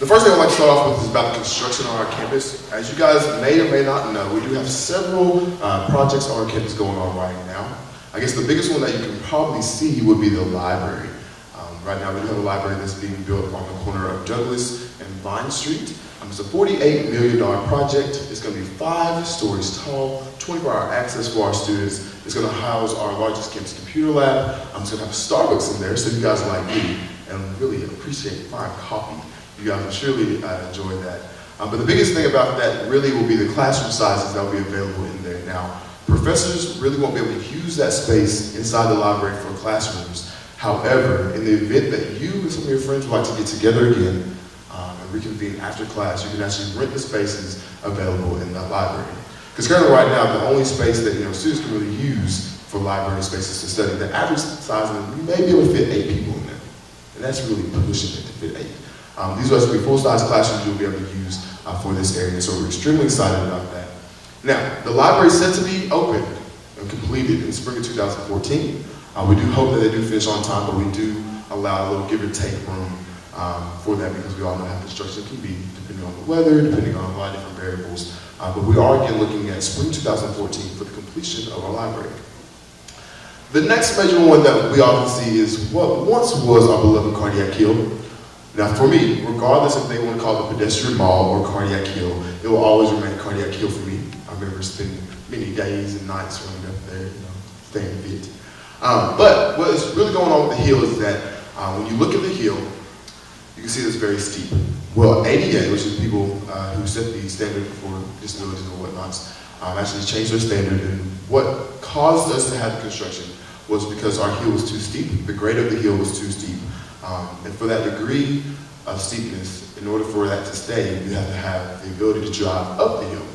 first thing I'd like to start off with is about the construction on our campus. As you guys may or may not know, we do have several projects on our campus going on right now. I guess the biggest one that you can probably see would be the library. Right now we have a library that's being built on the corner of Douglas and Vine Street. It's a $48 million project. It's going to be 5 stories tall, 24-hour access for our students. It's going to house our largest campus computer lab. It's going to have Starbucks in there, so you guys like me and really appreciate fine coffee. You guys will surely enjoy that. But the biggest thing about that really will be the classroom sizes that will be available in there. Now, professors really won't be able to use that space inside the library for classrooms. However, in the event that you and some of your friends would like to get together again and reconvene after class, you can actually rent the spaces available in that library. Because currently right now, the only space that students can really use for library spaces to study, the average size of them, you may be able to fit 8 people in there. And that's really pushing it to fit 8. These will actually be full-size classrooms you'll be able to use for this area, so we're extremely excited about that. Now, the library is set to be opened and completed in spring of 2014. We do hope that they do finish on time, but we do allow a little give or take room for that because we all know how construction can be depending on the weather, depending on a lot of different variables. But we are again looking at spring 2014 for the completion of our library. The next major one that we often see is what once was our beloved Cardiac Hill. Now for me, regardless if they want to call it the pedestrian mall or Cardiac Hill, it will always remain Cardiac Hill for me. I remember spending many days and nights running up there, staying fit. But what is really going on with the hill is that when you look at the hill, you can see it's very steep. Well, ADA, which is people who set the standard for disabilities and whatnots, actually changed their standard, and what caused us to have the construction was because our hill was too steep. The grade of the hill was too steep. And for that degree of steepness, in order for that to stay, you have to have the ability to drive up the hill.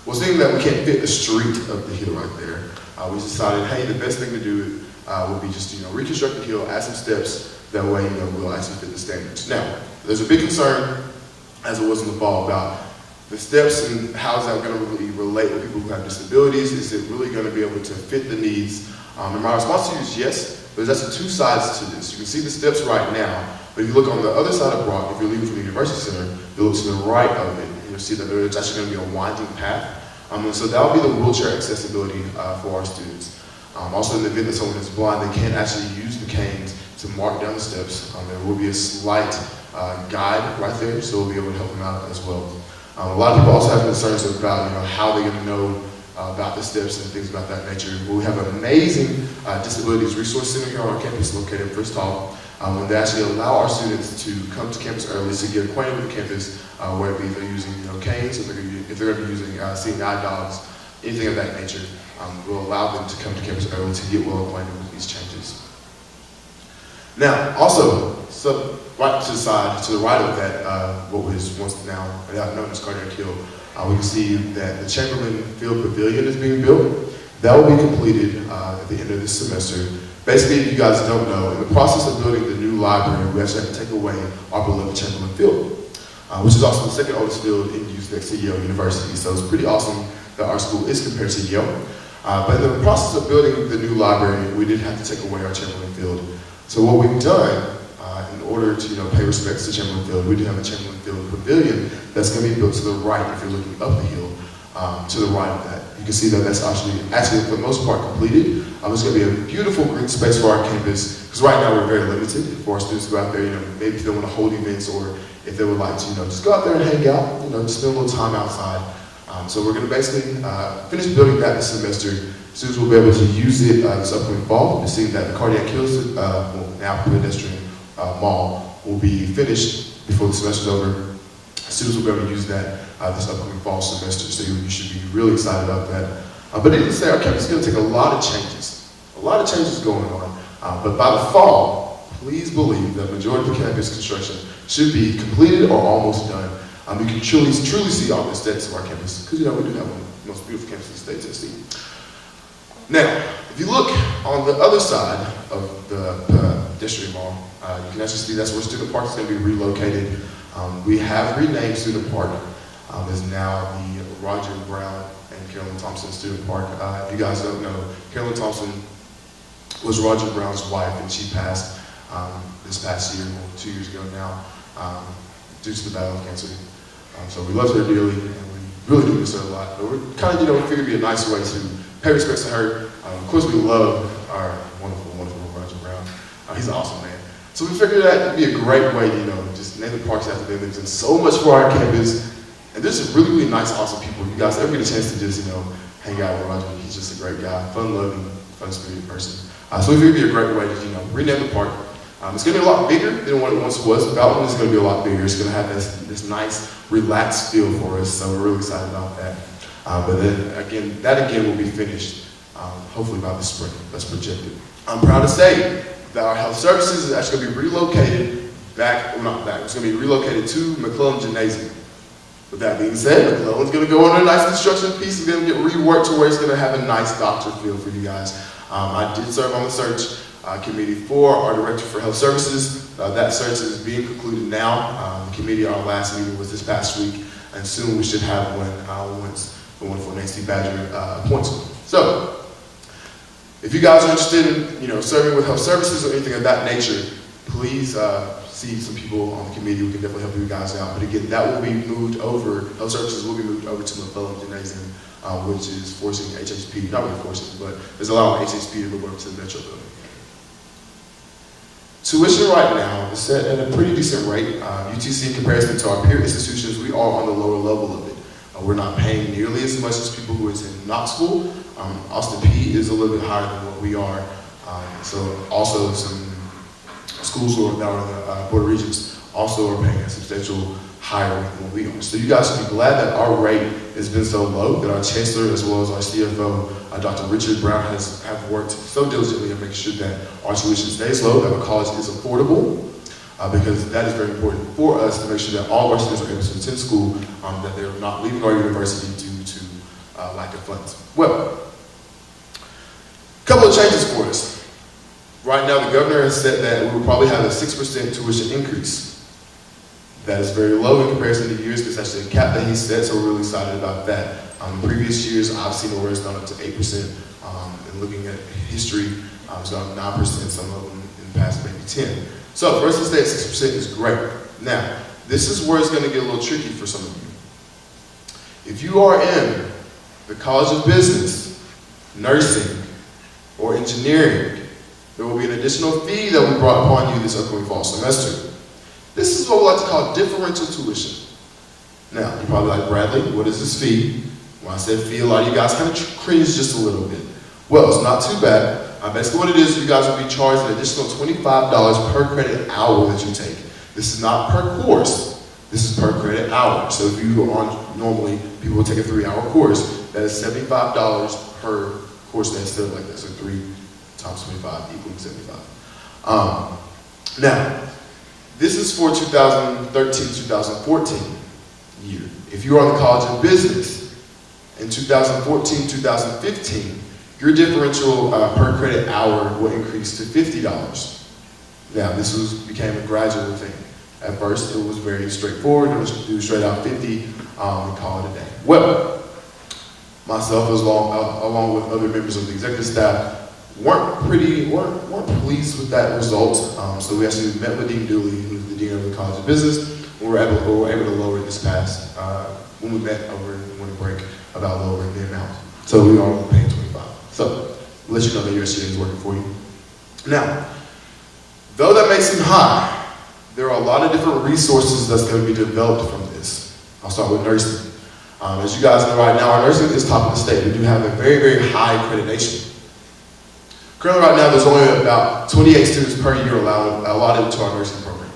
Well, seeing that we can't fit the street up the hill right there, we decided, hey, the best thing to do would be just reconstruct the hill, add some steps. That way, we'll actually fit the standards. Now, there's a big concern, as it was in the fall, about the steps and how is that going to really relate with people who have disabilities. Is it really going to be able to fit the needs? And my response to you is yes, but there's actually 2 sides to this. You can see the steps right now, but if you look on the other side of Brock, if you're leaving from the University Center, you look to the right of it, and you'll see that there's actually going to be a winding path. And so that will be the wheelchair accessibility for our students. Also, in the event that someone is blind, they can't actually use the canes to mark down the steps. There will be a slight guide right there, so we'll be able to help them out as well. A lot of people also have concerns about how they're going to know about the steps and things about that nature. We have an amazing disabilities resource center here on our campus located in First Hall, where they actually allow our students to come to campus early to get acquainted with the campus, whether if they're using canes, if they're going to be using seeing eye dogs, anything of that nature. We'll allow them to come to campus early to get well acquainted with these changes. Now, also, so right to the side, to the right of that, what was once now known as Cardiac Hill, we can see that the Chamberlain Field Pavilion is being built. That will be completed at the end of this semester. Basically, if you guys don't know, in the process of building the new library, we actually have to take away our beloved Chamberlain Field, which is also the second oldest field in use next to Yale University. So it's pretty awesome that our school is compared to Yale. But in the process of building the new library, we did have to take away our Chamberlain Field. So what we've done, in order to pay respects to Chamberlain Field, we do have a Chamberlain Field Pavilion that's going to be built to the right if you're looking up the hill, to the right of that. You can see that that's actually for the most part completed. It's going to be a beautiful green space for our campus, because right now we're very limited for our students to go out there, maybe if they want to hold events or if they would like to, just go out there and hang out, just spend a little time outside. So we're going to basically finish building that this semester. Students will be able to use it this upcoming fall. We're seeing that the Cardiac Hills, now pedestrian mall, will be finished before the semester's over. Students will be able to use that this upcoming fall semester, so you should be really excited about that. But needless to say, our campus is going to take a lot of changes going on. But by the fall, please believe that the majority of the campus construction should be completed or almost done. You can truly see all the aesthetics of our campus, because we do have one of the most beautiful campuses in the state of Tennessee. Now, if you look on the other side of the district mall, you can actually see that's where Student Park is going to be relocated. We have renamed Student Park. It's now the Roger Brown and Carolyn Thompson Student Park. If you guys don't know, Carolyn Thompson was Roger Brown's wife, and she passed this past year, 2 years ago now. due to the battle of cancer. So we loved her dearly, and we really do miss her a lot. But we're kind of, figured it'd be a nice way to pay respects to her. Of course, we love our wonderful, wonderful Roger Brown. He's an awesome man. So we figured that would be a great way to, just name the parks after them. They've done so much for our campus. And there's some really, really nice, awesome people. You guys ever get a chance to just, hang out with Roger? He's just a great guy, fun-loving, fun-spirited person. So we figured it'd be a great way to, rename the park. It's going to be a lot bigger than what it once was. The Beltline is going to be a lot bigger. It's going to have this nice, relaxed feel for us. So we're really excited about that. But then again, that will be finished hopefully by the spring. That's projected. I'm proud to say that our health services is actually going to be relocated it's going to be relocated to McClellan Gymnasium. With that being said, McClellan's going to go on a nice construction piece. It's going to get reworked to where it's going to have a nice doctor feel for you guys. I did serve on the search committee for our Director for Health Services. That search is being concluded now. The committee, our last meeting was this past week, and soon we should have one once the wonderful Nancy Badger appoints one. So, if you guys are interested in serving with health services or anything of that nature, please see some people on the committee who can definitely help you guys out. But again, that will be moved over, health services will be moved over to McClellan Gymnasium, which is forcing HHP, not really forcing, but is allowing HHP to move over to the Metro building. Tuition right now is set at a pretty decent rate. UTC, in comparison to our peer institutions, we are on the lower level of it. We're not paying nearly as much as people who attend Knoxville. Austin P is a little bit higher than what we are. So also some schools who are now in the Board of Regents also are paying a substantial higher rate than what we are. So you guys should be glad that our rate has been so low, that our Chancellor as well as our CFO, Dr. Richard Brown, have worked so diligently to make sure that our tuition stays low, that our college is affordable, because that is very important for us to make sure that all of our students are able to attend school, that they're not leaving our university due to lack of funds. Well, a couple of changes for us. Right now, the governor has said that we will probably have a 6% tuition increase. That is very low in comparison to years. It's actually a cap that he set, so we're really excited about that. In previous years, I've seen where it's gone up to 8%. And looking at history, it's gone up 9%, some of them in the past maybe 10. So for us to stay at 6% is great. Now, this is where it's going to get a little tricky for some of you. If you are in the College of Business, Nursing, or Engineering, there will be an additional fee that we brought upon you this upcoming fall semester. This is what we like to call differential tuition. Now, you're probably like, Bradley, what is this fee? When I said fee, a lot of you guys kind of cringe just a little bit. Well, it's not too bad. Basically what it is, you guys will be charged an additional $25 per credit hour that you take. This is not per course, this is per credit hour. So if you are normally, people will take a 3-hour course, that is $75 per course day instead of like that. So 3 times 25 equals 75. Now, this is for 2013-2014 year. If you are on the College of Business in 2014-2015, your differential per credit hour will increase to $50. Now, this became a gradual thing. At first, it was very straightforward. It was do straight out 50 and call it a day. Well, myself, along with other members of the executive staff, weren't pleased with that result. So we actually met with Dean Dooley, who's the dean of the College of Business. We were able to lower it this past when we met over the winter break about lowering the amount. So we are paying 25. So let you know that your SGA is working for you. Now, though that may seem high, there are a lot of different resources that's going to be developed from this. I'll start with nursing. As you guys know right now, our nursing is top of the state. We do have a very, very high accreditation. Currently right now, there's only about 28 students per year allotted to our nursing program.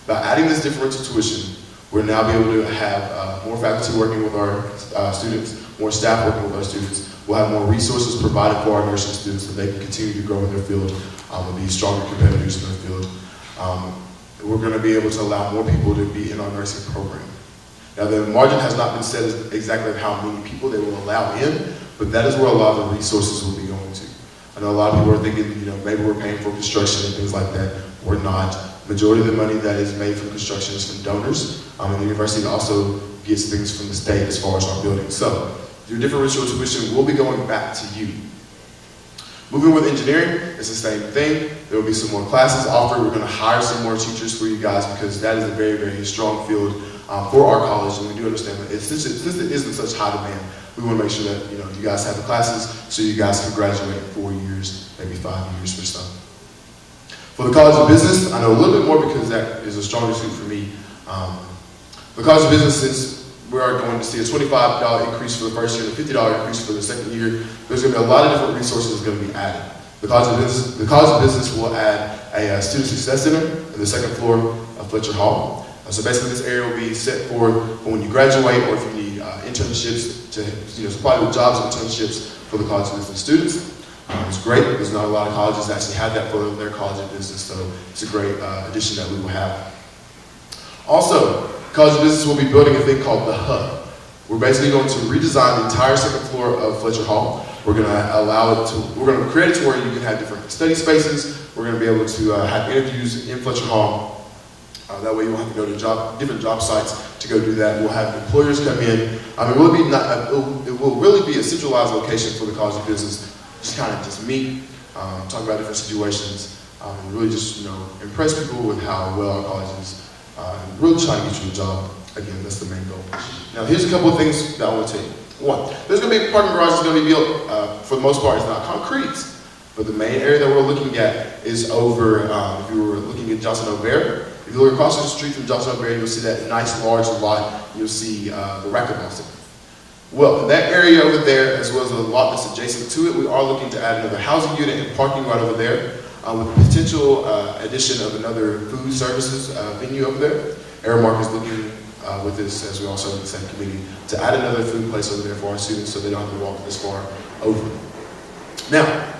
By adding this differential tuition, we'll now be able to have more faculty working with our students, more staff working with our students. We'll have more resources provided for our nursing students so they can continue to grow in their field and be stronger competitors in their field. We're going to be able to allow more people to be in our nursing program. Now, the margin has not been set as exactly how many people they will allow in, but that is where a lot of the resources will be going to. I know a lot of people are thinking, maybe we're paying for construction and things like that. We're not. Majority of the money that is made from construction is from donors. And the university also gets things from the state as far as our buildings. So your differential tuition will be going back to you. Moving with engineering, it's the same thing. There will be some more classes offered. We're going to hire some more teachers for you guys because that is a very, very strong field for our college, and we do understand that since it isn't such high demand, we want to make sure that you guys have the classes so you guys can graduate in 4 years, maybe 5 years for some. For the College of Business, I know a little bit more because that is a stronger suit for me. The College of Business, since we are going to see a $25 increase for the first year and a $50 increase for the second year, there's going to be a lot of different resources going to be added. The College of Business will add a Student Success Center in the second floor of Fletcher Hall. So basically this area will be set for when you graduate or if you need internships to supply with jobs and internships for the College of Business students. It's great. There's not a lot of colleges that actually have that for their College of Business, so it's a great addition that we will have. Also, College of Business will be building a thing called the Hub. We're basically going to redesign the entire second floor of Fletcher Hall. We're going to create it to where you can have different study spaces. We're going to be able to have interviews in Fletcher Hall. That way you won't have to go to different job sites to go do that. We'll have employers come in. It will really be a centralized location for the College of Business. Just meet, talk about different situations, and really just impress people with how well our college is, and really try to get you a job. Again, that's the main goal. Now, here's a couple of things that I want to tell you. One, there's going to be a parking garage that's going to be built. For the most part, it's not concrete, but the main area that we're looking at is over. If you were looking at Johnson O'Bear, if you look across the street from Johnson O'Bear, you'll see that nice large lot. You'll see the racquetball center. Well, in that area over there, as well as the lot that's adjacent to it, we are looking to add another housing unit and parking right over there, with the potential addition of another food services venue over there. Aramark is looking with this, as we also in the same committee, to add another food place over there for our students so they don't have to walk this far over. Now,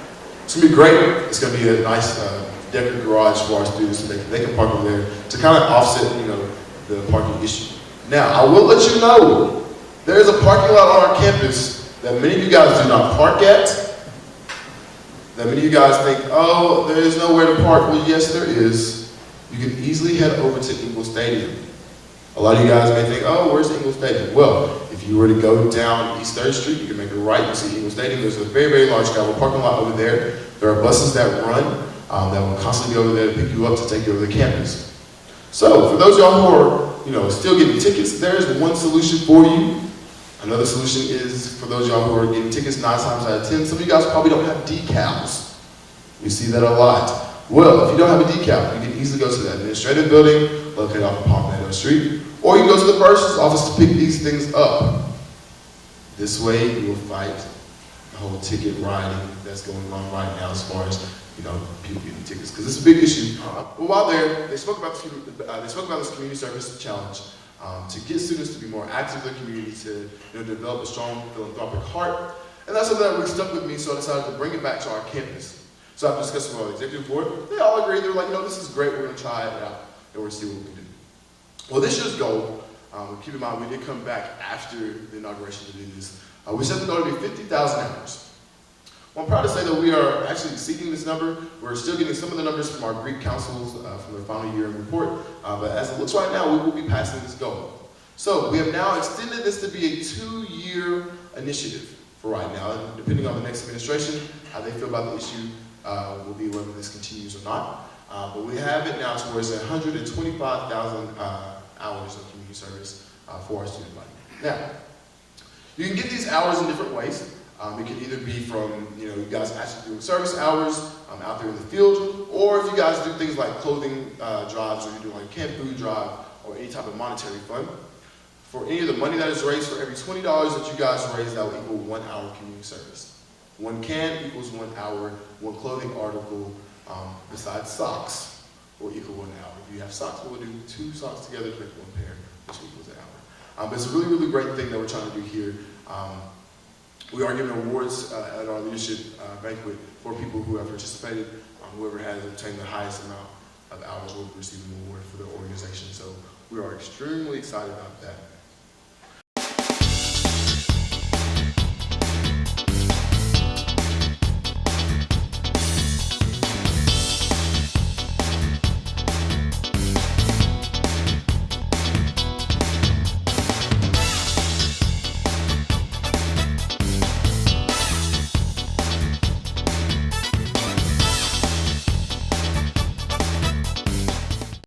it's going to be great. It's going to be a nice decorative garage for our students so they can park over there to kind of offset, the parking issue. Now, I will let you know, there is a parking lot on our campus that many of you guys do not park at. That many of you guys think, oh, there is nowhere to park. Well, yes, there is. You can easily head over to Ingle Stadium. A lot of you guys may think, oh, where's Ingle Stadium? Well, if you were to go down East 3rd Street, you can make a right and see Ingle Stadium. There's a very, very large gravel parking lot over there. There are buses that run that will constantly be over there to pick you up to take you over the campus. So, for those of y'all who are, still getting tickets, there is one solution for you. Another solution is for those of y'all who are getting tickets 9 times out of 10. Some of you guys probably don't have decals. We see that a lot. Well, if you don't have a decal, you can easily go to the administrative building located off of Palmetto Street, or you can go to the bursar's office to pick these things up. This way, you will fight the whole ticket riding that's going on right now as far as people getting tickets, because it's a big issue. But while there, they spoke about this community service challenge. To get students to be more active in the community, to develop a strong philanthropic heart. And that's something that really stuck with me, so I decided to bring it back to our campus. So I've discussed with our executive board. They all agreed. They were like, this is great. We're going to try it out, and we're going to see what we can do. Well, this year's goal, keep in mind, we did come back after the inauguration to do this. We set the goal to be 50,000 hours. Well, I'm proud to say that we are actually exceeding this number. We're still getting some of the numbers from our Greek councils from their final year report, but as it looks right now, we will be passing this goal. So we have now extended this to be a 2-year initiative for right now, and depending on the next administration, how they feel about the issue will be whether this continues or not. But we have it now towards 125,000 hours of community service for our student body. Now, you can get these hours in different ways. It can either be from, you guys actually doing service hours out there in the field, or if you guys do things like clothing drives, or you're doing like a camp food drive, or any type of monetary fund. For any of the money that is raised, for every $20 that you guys raise, that will equal 1 hour community service. 1 can equals 1 hour, 1 clothing article, besides socks, will equal 1 hour. If you have socks, we'll do 2 socks together to make 1 pair, which equals 1 hour. But it's a really, really great thing that we're trying to do here. We are giving awards at our leadership banquet for people who have participated. Whoever has obtained the highest amount of hours will receive an award for their organization. So we are extremely excited about that.